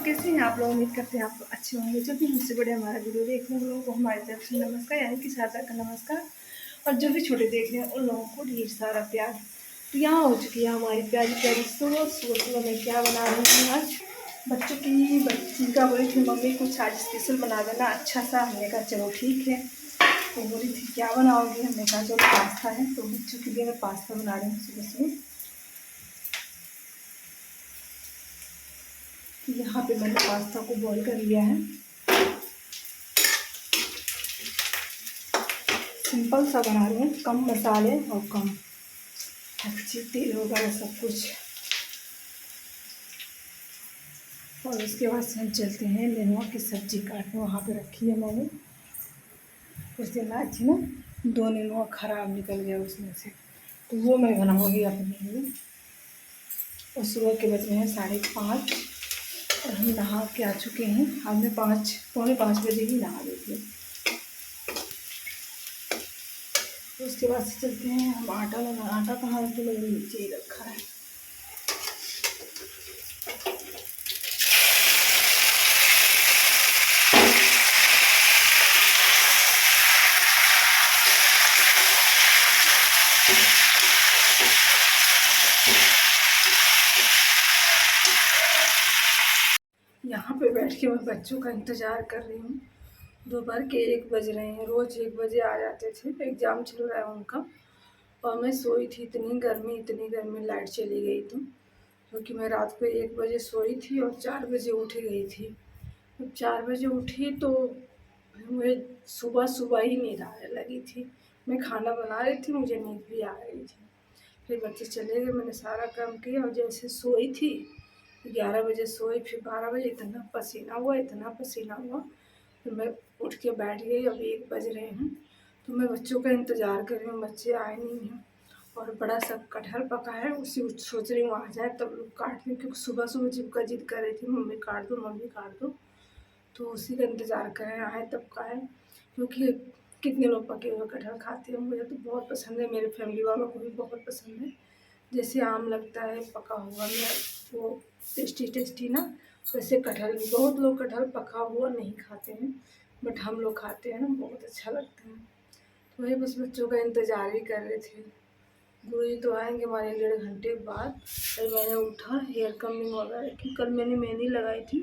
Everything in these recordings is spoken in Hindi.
कैसे हैं आप लोग? उम्मीद करते हैं आप लोग अच्छे होंगे। जो भी मुझसे बड़े हमारा वीडियो देख रहे हैं उन लोगों को हमारी तरफ से नमस्कार, यानी कि सादर का नमस्कार। और जो भी छोटे देख रहे हैं उन लोगों को ढेर सारा प्यार। तो यहाँ हो चुकी है हमारी प्यारी प्यारी सुबह। सुबह में क्या बना रही हूँ आज बच्चों की बच्ची का बोली थी मम्मी कुछ आज स्पेशल बना देना अच्छा सा। हमने कहा चलो ठीक है। तो बोली थी क्या बनाओगी? हमने कहा चलो पास्ता है। तो बच्चों के लिए मैं पास्ता बना रही हूँ सुबह सुबह। तो यहाँ पे मैंने पास्ता को बॉईल कर लिया है। सिंपल सा बना रही हूँ, कम मसाले और कम अच्छी तेल वगैरह सब कुछ। और उसके बाद से हम चलते हैं नेनुआ की सब्ज़ी काटने। वहाँ पे रखी है मैंने। कुछ दिन आज ना 2 नेनुआ ख़राब निकल गया उसमें से, तो वो मैं बनाऊँगी अपने लिए। और सुबह के बज रहे हैं 5:30 और हम नहा के आ चुके हैं। हमने 4:45 बजे ही नहा ली थी। तो उसके बाद से चलते हैं हम आटा कहाँ है? तो मैंने नीचे ही रखा है। यहाँ पे बैठ के मैं बच्चों का इंतज़ार कर रही हूँ। दोपहर के 1 बज रहे हैं। रोज़ 1 बजे आ जाते थे, एग्ज़ाम चल रहा है उनका। और मैं सोई थी, इतनी गर्मी लाइट चली गई तो, क्योंकि मैं रात को 1 बजे सोई थी और 4 बजे उठ गई थी। जब 4 बजे उठी तो मुझे सुबह सुबह ही नींद आने लगी थी। मैं खाना बना रही थी, मुझे नींद भी आ रही थी। फिर बच्चे चले गए, मैंने सारा काम किया और जैसे सोई थी 11 बजे सोई, फिर 12 बजे इतना पसीना हुआ। फिर मैं उठ के बैठ गई। अभी 1 बज रहे हैं तो मैं बच्चों का इंतज़ार कर रही हूँ। बच्चे आए नहीं हैं और बड़ा सा कटहल पका है, उसी सोच रही हूँ आ जाए तब लोग काट लें, क्योंकि सुबह सुबह जिबका जिद कर रही थी मम्मी काट दो। तो उसी का इंतज़ार करें आए तब खाएँ, क्योंकि कितने लोग पके हुए कटहल खाते हैं। मुझे तो बहुत पसंद है, मेरे फैमिली वालों को भी बहुत पसंद है। जैसे आम लगता है पका हुआ में वो टेस्टी ना, वैसे कटहल भी। बहुत लोग कटहल पका हुआ नहीं खाते हैं, बट हम लोग खाते हैं ना, बहुत अच्छा लगता है। तो वही बस बच्चों का इंतज़ार ही कर रहे थे। गुरुजी तो आएंगे हमारे 1.5 घंटे बाद। फिर मैंने उठा, हेयर कमिंग वगैरह की। कल मैंने मेहंदी लगाई थी,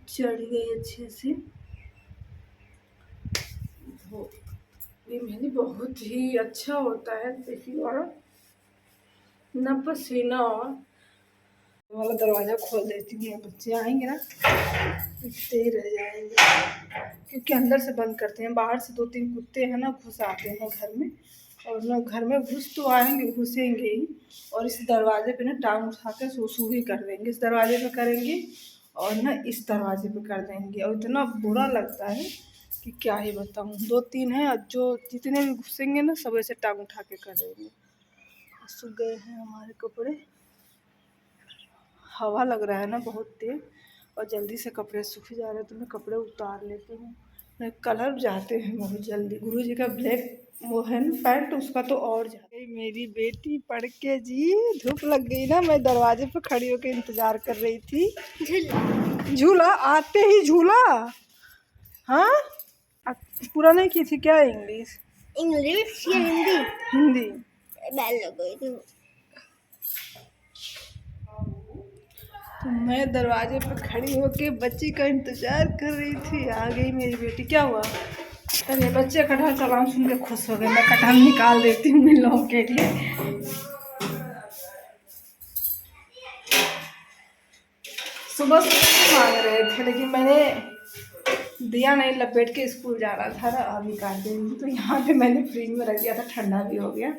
चढ़ गई अच्छे से। वो ये मेहंदी बहुत ही अच्छा होता है देखिए। और ना पसीना वाला दरवाज़ा खोल देती हूँ, बच्चे आएंगे ना दिखते ही रह जाएंगे, क्योंकि अंदर से बंद करते हैं। बाहर से 2-3 कुत्ते हैं ना, घुस आते हैं घर में। और ना घर में घुस तो आएंगे, घुसेंगे ही। और इस दरवाजे पे ना टांग उठा के सूसू भी कर देंगे। इस दरवाजे पे करेंगे और ना इस दरवाजे पे कर देंगे। और इतना बुरा लगता है कि क्या ही बताऊँ। 2-3 हैं, जो जितने भी घुसेंगे ना सब ऐसे टांग उठा के कर देंगे। सूख गए हैं हमारे कपड़े। हवा लग रहा है ना बहुत तेज, और जल्दी से कपड़े सूख जा रहे हैं तो मैं कपड़े उतार लेती हूँ। मैं कलर जाते हैं बहुत जल्दी। गुरुजी का ब्लैक वो है ना पैंट, उसका तो और जाते। मेरी बेटी पढ़ के जी धूप लग गई ना, मैं दरवाजे पे खड़ी होकर इंतजार कर रही थी। झूला आते ही झूला। हाँ पूरा नहीं की थी क्या? इंग्लिश या हिंदी? तो मैं दरवाजे पर खड़ी होके बच्ची का इंतज़ार कर रही थी। आ गई मेरी बेटी। क्या हुआ? अरे बच्चे कटहल का नाम सुन के खुश हो गए। मैं कटहल निकाल देती हूँ इन लोगों के लिए। सुबह सुबह मांग रहे थे, लेकिन मैंने दिया नहीं, लपेट के स्कूल जाना था ना, अभी काट देंगी। तो यहाँ पे मैंने फ्रिज में रख दिया था, ठंडा भी हो गया।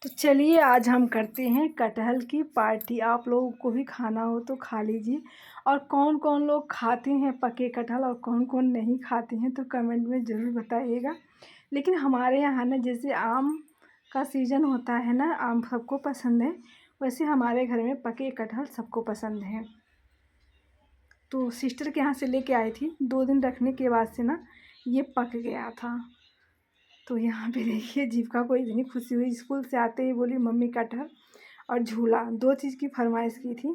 तो चलिए आज हम करते हैं कटहल की पार्टी। आप लोगों को भी खाना हो तो खा लीजिए। और कौन कौन लोग खाते हैं पके कटहल और कौन कौन नहीं खाते हैं तो कमेंट में ज़रूर बताइएगा। लेकिन हमारे यहाँ ना जैसे आम का सीज़न होता है ना, आम सबको पसंद है, वैसे हमारे घर में पके कटहल सबको पसंद है। तो सिस्टर के यहाँ से लेके आई थी, 2 दिन रखने के बाद से ना ये पक गया था। तो यहाँ पे देखिए जीविका को इतनी खुशी हुई, स्कूल से आते ही बोली मम्मी कटहल और झूला, 2 चीज़ की फरमाइश की थी।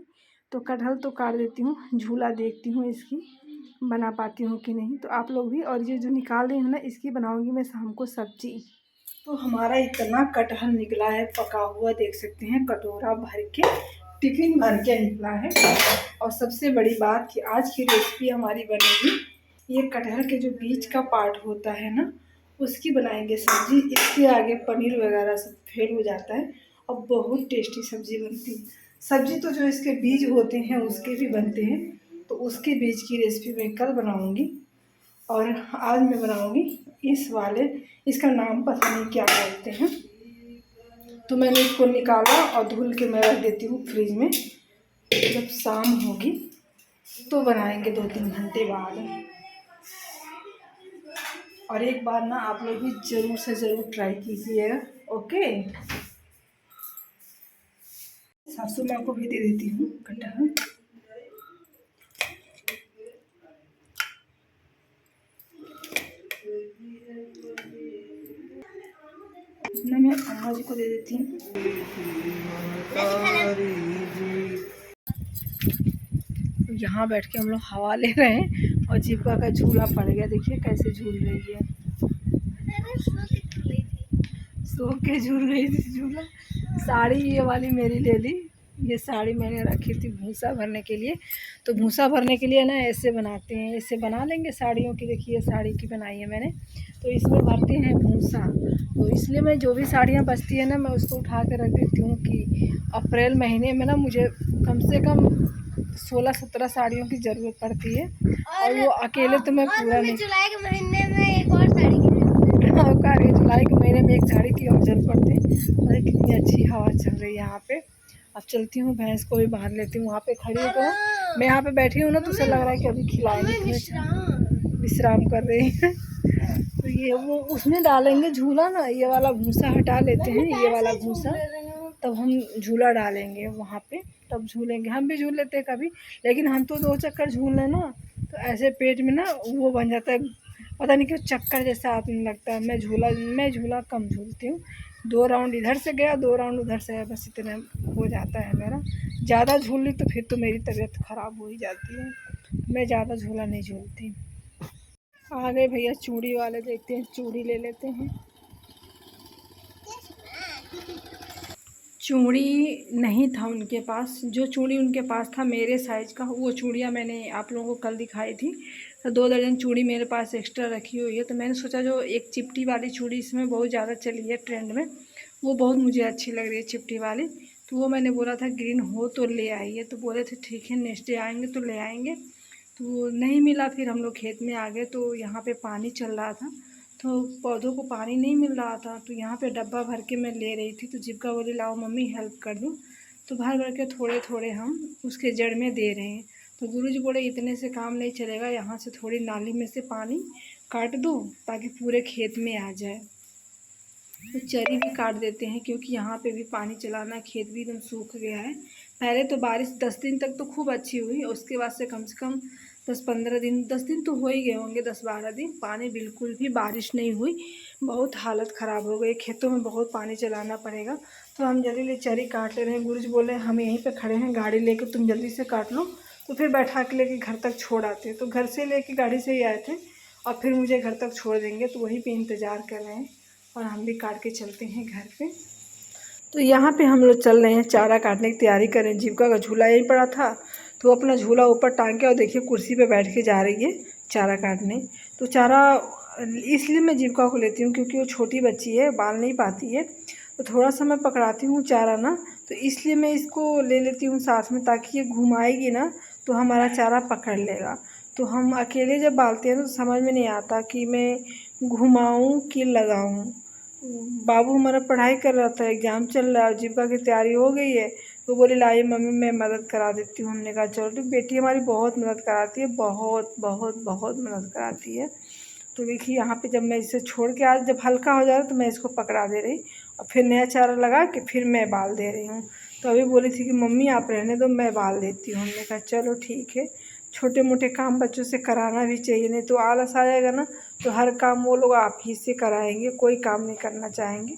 तो कटहल तो काट देती हूँ, झूला देखती हूँ इसकी बना पाती हूँ कि नहीं। तो आप लोग भी, और ये जो निकाल रही हूँ ना, इसकी बनाऊँगी मैं शाम को सब्जी। तो हमारा इतना कटहल निकला है पका हुआ, देख सकते हैं कटोरा भर के, टिफिन भर के निकला है। और सबसे बड़ी बात कि आज की रेसिपी हमारी बनेगी, ये कटहल के जो बीच का पार्ट होता है ना, उसकी बनाएंगे सब्जी। इसके आगे पनीर वगैरह सब फेल हो जाता है और बहुत टेस्टी सब्जी बनती है। सब्जी तो जो इसके बीज होते हैं उसके भी बनते हैं, तो उसके बीज की रेसिपी मैं कल बनाऊंगी। और आज मैं बनाऊंगी इस वाले, इसका नाम पता नहीं क्या बोलते हैं। तो मैंने इसको निकाला और धुल के मैं रख देती हूँ फ्रिज में। जब शाम होगी तो बनाएंगे 2-3 घंटे बाद। और एक बार ना आप लोग भी ज़रूर से ज़रूर ट्राई कीजिएगा। ओके, सासू माँ को भी दे देती हूँ कटहल। ना मैं अम्मा जी को दे देती हूँ। यहाँ बैठ के हम लोग हवा ले रहे हैं और जीपा का झूला पड़ गया, देखिए कैसे झूल रही है। सो के झूल रही थी झूला। साड़ी ये वाली मेरी ले ली, ये साड़ी मैंने रखी थी भूसा भरने के लिए। तो भूसा भरने के लिए ना ऐसे बनाते हैं, ऐसे बना लेंगे साड़ियों की। देखिए साड़ी की बनाई है मैंने, तो इसमें भरते हैं भूसा। तो इसलिए मैं जो भी साड़ियाँ बचती है ना, मैं उसको उठा के रख देती हूँ कि अप्रैल महीने में ना मुझे कम से कम 16-17 साड़ियों की ज़रूरत पड़ती है। और वो अकेले तो मैं पूरा नहीं, जुलाई के महीने में एक और साड़ी जुलाई के महीने में एक साड़ी की और जरूरत पड़ती है। और कितनी अच्छी हवा चल रही है यहाँ पे। अब चलती हूँ, भैंस को भी बांध लेती हूँ। वहाँ पे खड़ी होकर मैं यहाँ पे बैठी हूँ ना, तो उसे लग रहा है कि अभी खिलाएंगे, विश्राम कर रही है। तो ये वो उसमें डालेंगे झूला ना, ये वाला भूसा हटा लेते हैं, ये वाला भूसा, तब हम झूला डालेंगे वहाँ पे, तब झूलेंगे। हम भी झूल लेते हैं कभी, लेकिन हम तो 2 चक्कर झूल लें ना तो ऐसे पेट में ना वो बन जाता है, पता नहीं क्यों चक्कर जैसा आने लगता है। मैं झूला कम झूलती हूँ, 2 राउंड इधर से गया, 2 राउंड उधर से आया, बस इतना हो जाता है मेरा। ज़्यादा झूल ली तो फिर तो मेरी तबीयत ख़राब हो ही जाती है। मैं ज़्यादा झूला नहीं झूलती। आ गए भैया चूड़ी वाले, देखते हैं चूड़ी ले लेते हैं। चूड़ी नहीं था उनके पास, जो चूड़ी उनके पास था मेरे साइज़ का, वो चूड़ियाँ मैंने आप लोगों को कल दिखाई थी। तो 2 दर्जन चूड़ी मेरे पास एक्स्ट्रा रखी हुई है। तो मैंने सोचा जो एक चिपटी वाली चूड़ी इसमें बहुत ज़्यादा चली है ट्रेंड में, वो बहुत मुझे अच्छी लग रही है चिपटी वाली। तो वो मैंने बोला था ग्रीन हो तो ले आइए, तो बोले थे ठीक है नेक्स्ट डे आएँगे तो ले आएँगे। तो नहीं मिला, फिर हम लोग खेत में आ गए तो यहाँ पे पानी चल रहा था, तो पौधों को पानी नहीं मिल रहा था। तो यहाँ पे डब्बा भर के मैं ले रही थी, तो जीविका बोली लाओ मम्मी हेल्प कर दूँ। तो भर भर के थोड़े थोड़े हम उसके जड़ में दे रहे हैं। तो गुरुजी बोले इतने से काम नहीं चलेगा, यहाँ से थोड़ी नाली में से पानी काट दो ताकि पूरे खेत में आ जाए। तो चरी भी काट देते हैं, क्योंकि यहाँ पे भी पानी चलाना, खेत भी एकदम सूख गया है। पहले तो बारिश 10 दिन तक तो खूब अच्छी हुई, उसके बाद से कम 10-15 दिन, 10 दिन तो हो ही गए होंगे, 10-12 दिन पानी बिल्कुल भी बारिश नहीं हुई। बहुत हालत ख़राब हो गई, खेतों में बहुत पानी चलाना पड़ेगा। तो हम जल्दी ले चरी काट ले रहे हैं। गुरुजी बोले हम यहीं पे खड़े हैं, गाड़ी लेकर तुम जल्दी से काट लो, तो फिर बैठा के लेके घर तक छोड़ आते। तो घर से लेके गाड़ी से ही आए थे और फिर मुझे घर तक छोड़ देंगे, तो वहीं पे इंतज़ार कर रहे हैं और हम भी काट के चलते हैं घर पे। तो यहाँ पे हम लोग चल रहे हैं चारा काटने की तैयारी कर रहे हैं। जीविका का झूला यहीं पड़ा था, तो वो अपना झूला ऊपर टांग के और देखिए कुर्सी पे बैठ के जा रही है चारा काटने। तो चारा इसलिए मैं जीविका को लेती हूँ क्योंकि वो छोटी बच्ची है, बाल नहीं पाती है, तो थोड़ा सा मैं पकड़ाती हूँ चारा ना, तो इसलिए मैं इसको ले लेती हूँ साथ में, ताकि ये घुमाएगी ना तो हमारा चारा पकड़ लेगा। तो हम अकेले जब बालते हैं तो समझ में नहीं आता कि मैं घुमाऊँ कि लगाऊँ। बाबू हमारा पढ़ाई कर रहा था, एग्ज़ाम चल रहा है, जीविका की तैयारी हो गई है, तो बोली लाइए मम्मी मैं मदद करा देती हूँ। हमने कहा चलो। तो बेटी हमारी बहुत मदद कराती है, बहुत बहुत बहुत मदद कराती है। तो देखिए यहाँ पे जब मैं इसे छोड़ के आज जब हल्का हो जा रहा तो मैं इसको पकड़ा दे रही और फिर नया चारा लगा के फिर मैं बाल दे रही हूँ। तो अभी बोली थी कि मम्मी आप रहने दो मैं बाल देती हूँ। हमने कहा चलो ठीक है, छोटे मोटे काम बच्चों से कराना भी चाहिए, नहीं तो आलस आ जाएगा ना, तो हर काम वो लोग आप ही से कराएंगे, कोई काम नहीं करना चाहेंगे।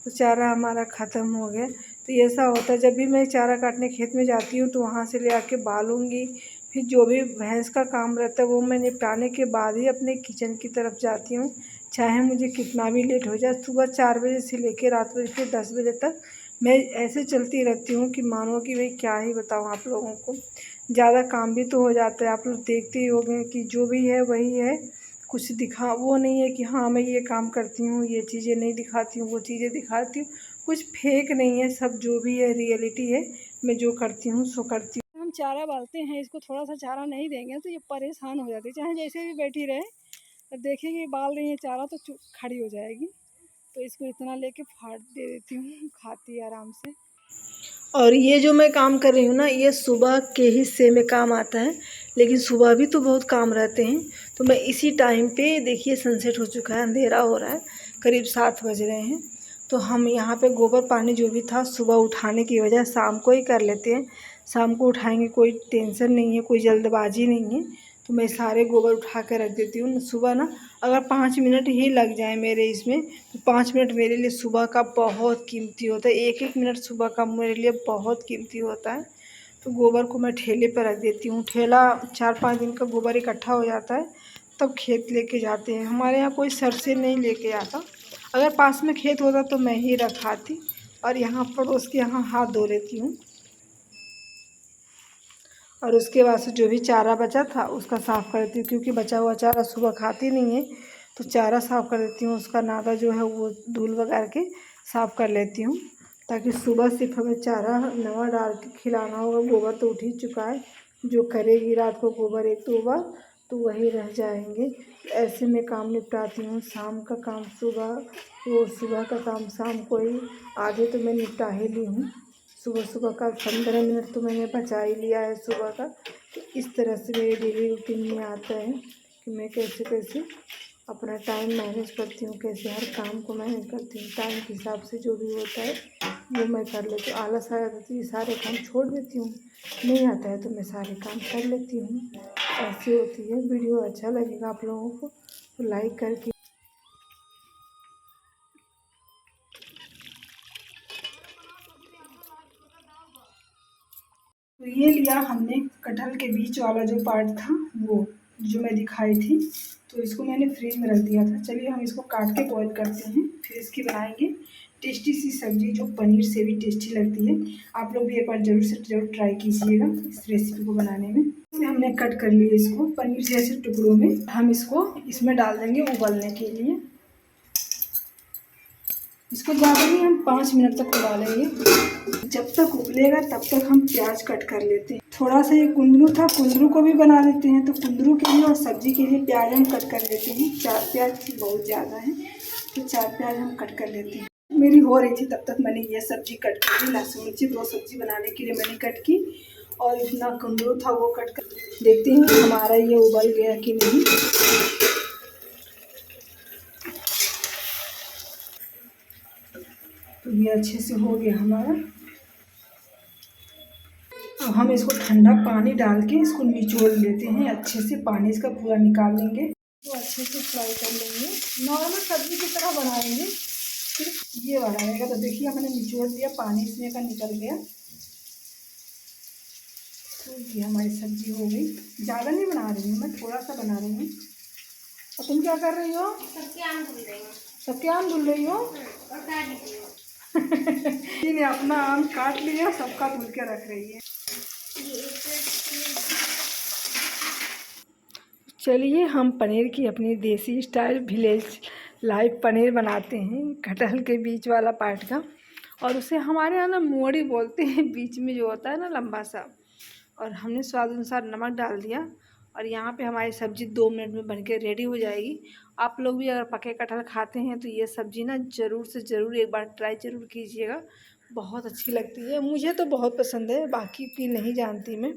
तो चारा हमारा ख़त्म हो गया। तो ये ऐसा होता है जब भी मैं चारा काटने खेत में जाती हूँ तो वहाँ से ले आके बालूँगी। फिर जो भी भैंस का काम रहता है वो मैं निपटाने के बाद ही अपने किचन की तरफ जाती हूँ, चाहे मुझे कितना भी लेट हो जाए। सुबह 4 बजे से लेकर रात के 10 बजे तक मैं ऐसे चलती रहती हूँ कि मानो कि भाई क्या ही बताऊँ आप लोगों को। ज़्यादा काम भी तो हो जाता है, आप लोग देखते ही होंगे कि जो भी है वही है। कुछ दिखा वो नहीं है कि हाँ मैं ये काम करती हूँ, ये चीज़ें नहीं दिखाती हूँ, वो चीज़ें दिखाती हूँ। कुछ फेक नहीं है, सब जो भी है रियलिटी है। मैं जो करती हूँ सो करती हूँ। हम चारा डालते हैं, इसको थोड़ा सा चारा नहीं देंगे तो ये परेशान हो जाती है, चाहे जैसे भी बैठी रहे। तो देखेंगे बाल रही है चारा तो खड़ी हो जाएगी। तो इसको इतना लेके फाड़ दे देती हूँ, खाती है आराम से। और ये जो मैं काम कर रही हूँ ना, ये सुबह के हिस्से में काम आता है, लेकिन सुबह भी तो बहुत काम रहते हैं। तो मैं इसी टाइम पे देखिए सनसेट हो चुका है, अंधेरा हो रहा है, करीब 7 बज रहे हैं। तो हम यहाँ पे गोबर पानी जो भी था सुबह उठाने की वजह शाम को ही कर लेते हैं। शाम को उठाएंगे, कोई टेंशन नहीं है, कोई जल्दबाजी नहीं है। तो मैं सारे गोबर उठा कर रख देती हूँ सुबह ना। अगर 5 मिनट ही लग जाए मेरे इसमें तो 5 मिनट मेरे लिए सुबह का बहुत कीमती होता है। एक एक मिनट सुबह का मेरे लिए बहुत कीमती होता है। तो गोबर को मैं ठेले पर रख देती हूँ। ठेला 4-5 दिन का गोबर इकट्ठा हो जाता है तब खेत लेके जाते हैं। हमारे यहाँ कोई सर से नहीं लेके आता। अगर पास में खेत होता तो मैं ही रखाती और यहाँ पड़ोस के यहाँ हाथ धो लेती हूँ। और उसके बाद से जो भी चारा बचा था उसका साफ़ कर देती हूँ, क्योंकि बचा हुआ चारा सुबह खाती नहीं है। तो चारा साफ़ कर देती हूँ, उसका नादा जो है वो धूल वगैरह के साफ़ कर लेती हूँ, ताकि सुबह सिर्फ हमें चारा नवा डाल के खिलाना होगा। गोबर तो उठ ही चुका है, जो करेगी रात को गोबर 1-2 बार तो वही रह जाएंगे। ऐसे में काम निपटाती हूँ। शाम का काम सुबह, वो सुबह का काम शाम को ही आधे तो मैं निपटा ही ली हूँ। सुबह सुबह का 15 मिनट तो मैंने बचा ही लिया है सुबह का। तो इस तरह से मेरे डेली रूटीन में आता है कि मैं कैसे कैसे अपना टाइम मैनेज करती हूँ, कैसे हर काम को मैनेज करती हूँ। टाइम के हिसाब से जो भी होता है वो मैं कर लेती हूँ। आलस आ जाता है तो ये सारे काम छोड़ देती हूँ, नहीं आता है तो मैं सारे काम कर लेती हूँ। ऐसी होती है। वीडियो अच्छा लगेगा आप लोगों को तो लाइक करके। तो ये लिया हमने कटहल के बीच वाला जो पार्ट था वो, जो मैं दिखाई थी। तो इसको मैंने फ्रिज में रख दिया था। चलिए हम इसको काट के बॉईल करते हैं, फिर इसकी बनाएंगे टेस्टी सी सब्जी जो पनीर से भी टेस्टी लगती है। आप लोग भी एक बार ज़रूर से ज़रूर ट्राई कीजिएगा इस रेसिपी को बनाने में। हमने कट कर लिया इसको पनीर जैसे टुकड़ों में। हम इसको इसमें डाल देंगे उबलने के लिए। इसको ज़्यादा नहीं, हम 5 मिनट तक उबालेंगे। जब तक उबलेगा तब तक हम प्याज कट कर लेते हैं। थोड़ा सा ये कुंदरू था, कुंदरू को भी बना लेते हैं। तो कुंदरू के लिए और सब्जी के लिए प्याज हम कट कर लेते हैं। 4 प्याज बहुत ज़्यादा है तो 4 प्याज हम कट कर लेते हैं। मेरी हो रही थी तब तक मैंने ये सब्जी कट कर दी। लहसुन मिर्ची 2 सब्जी बनाने के लिए मैंने कट की, और इतना कुंदरू था वो कट कर। देखते हैं हमारा ये उबल गया कि नहीं। तो ये अच्छे से हो गया हमारा। अब हम इसको ठंडा पानी डाल के इसको निचोड़ लेते हैं अच्छे से, पानी इसका पूरा निकाल लेंगे। तो अच्छे से फ्राई कर लेंगे, नॉर्मल सब्जी की तरह बनाएंगे, सिर्फ ये वाला रहेगा। तो देखिए हमने निचोड़ दिया, पानी इसमें का निकल गया। तो ये हमारी सब्जी हो गई। ज़्यादा नहीं बना रही हूँ मैं, थोड़ा सा बना रही हूँ। और तुम क्या कर रही हो? सबके आम धुल रही हूँ। सबके आम धुल रही हो? और काट रही हूँ। इन्हें अपना आम काट लिया, सबका धुल के रख रही है। चलिए हम पनीर की अपनी देसी स्टाइल विलेज लाइव पनीर बनाते हैं, कटहल के बीच वाला पार्ट का। और उसे हमारे यहाँ ना मोड़ी बोलते हैं, बीच में जो होता है ना लंबा सा। और हमने स्वाद अनुसार नमक डाल दिया। और यहाँ पे हमारी सब्ज़ी 2 मिनट में बनके रेडी हो जाएगी। आप लोग भी अगर पके कटहल खाते हैं तो ये सब्ज़ी ना ज़रूर से ज़रूर एक बार ट्राई ज़रूर कीजिएगा। बहुत अच्छी लगती है, मुझे तो बहुत पसंद है, बाकी की नहीं जानती मैं।